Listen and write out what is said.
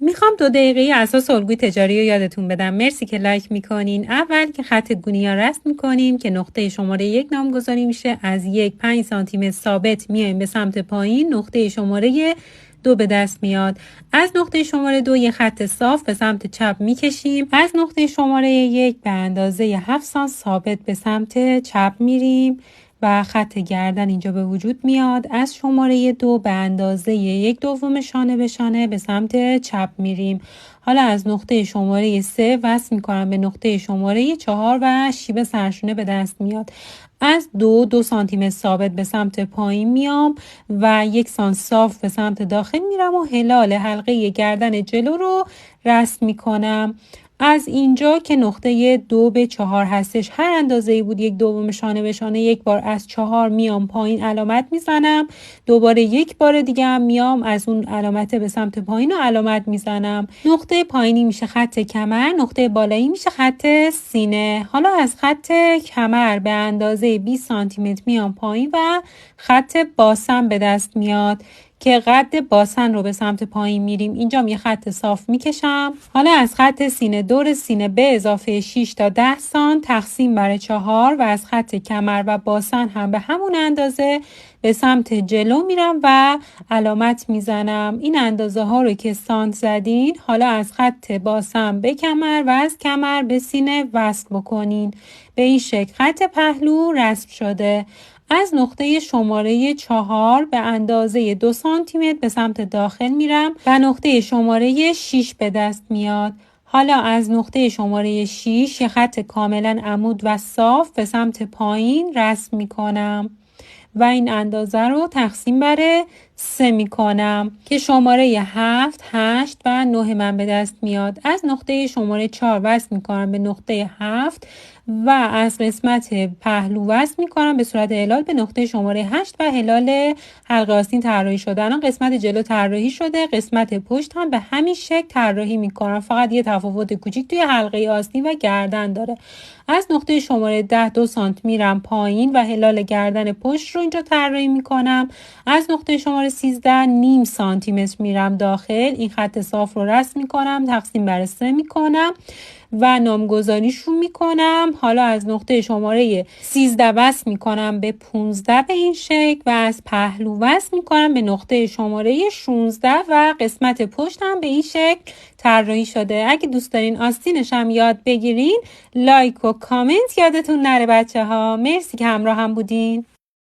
میخوام 2 دقیقه اساس الگوی تجاری رو یادتون بدم. مرسی که لایک میکنین. اول که خط گونیا رسم میکنیم که نقطه شماره 1 نامگذاری میشه. از 5 سانتی متر ثابت میایم به سمت پایین. نقطه شماره 2 به دست میاد. از نقطه شماره 2 یه خط صاف به سمت چپ میکشیم. از نقطه شماره 1 به اندازه 7 سانت ثابت به سمت چپ میریم و خط گردن اینجا به وجود میاد. از شماره 2 به اندازه 1/2 شانه به شانه به سمت چپ میریم. حالا از نقطه شماره 3 وصل میکنم به نقطه شماره 4 و شیب سرشونه به دست میاد. از 2 سانتی متر ثابت به سمت پایین میام و 1 سانت صاف به سمت داخل میرم و هلال حلقه گردن جلو رو رسم میکنم. از اینجا که نقطه 2 به 4 هستش، هر اندازه‌ای بود 1/2 شانه به شانه، یک بار از 4 میام پایین علامت میزنم، دوباره یک بار دیگه هم میام از اون علامت به سمت پایین و علامت میزنم. نقطه پایینی میشه خط کمر، نقطه بالایی میشه خط سینه. حالا از خط کمر به اندازه 20 سانتی متر میام پایین و خط باسن به دست میاد که قد باسن رو به سمت پایین میریم. اینجا یه خط صاف میکشم. حالا از خط سینه دور سینه به اضافه 6 تا 10 سانت تقسیم بر 4 و از خط کمر و باسن هم به همون اندازه به سمت جلو میرم و علامت میزنم. این اندازه ها رو که سانت زدین، حالا از خط باسن به کمر و از کمر به سینه وصل بکنین. به این شکل خط پهلو رسم شده. از نقطه شماره 4 به اندازه 2 سانتی متر به سمت داخل میرم و نقطه شماره 6 به دست میاد. حالا از نقطه شماره 6 یه خط کاملا عمود و صاف به سمت پایین رسم میکنم و این اندازه رو تقسیم بر 3 میکنم که شماره 7، 8 و 9 من به دست میاد. از نقطه شماره 4 وصل میکنم به نقطه 7 و از قسمت پهلو وصل میکنم به صورت هلال به نقطه شماره 8 و هلال حلقه آستین طراحی شده. الان قسمت جلو طراحی شده، قسمت پشت هم به همین شکل طراحی میکنم، فقط یه تفاوت کوچیک توی حلقه آستین و گردن داره. از نقطه شماره 10 2 سانت میرم پایین و هلال گردن پشت رو اینجا طراحی میکنم. از نقطه شماره 13 نیم سانتی متر میرم داخل، این خط صاف رو رسم میکنم، تقسیم بر 3 میکنم و نامگذاریشون میکنم. حالا از نقطه شماره 13 وصل میکنم به 15 به این شکل و از پهلو وصل میکنم به نقطه شماره 16 و قسمت پشت هم به این شکل طراحی شده. اگه دوست دارین آستینش هم یاد بگیرین، لایک و کامنت یادتون نره بچه ها. مرسی که همراه هم بودین.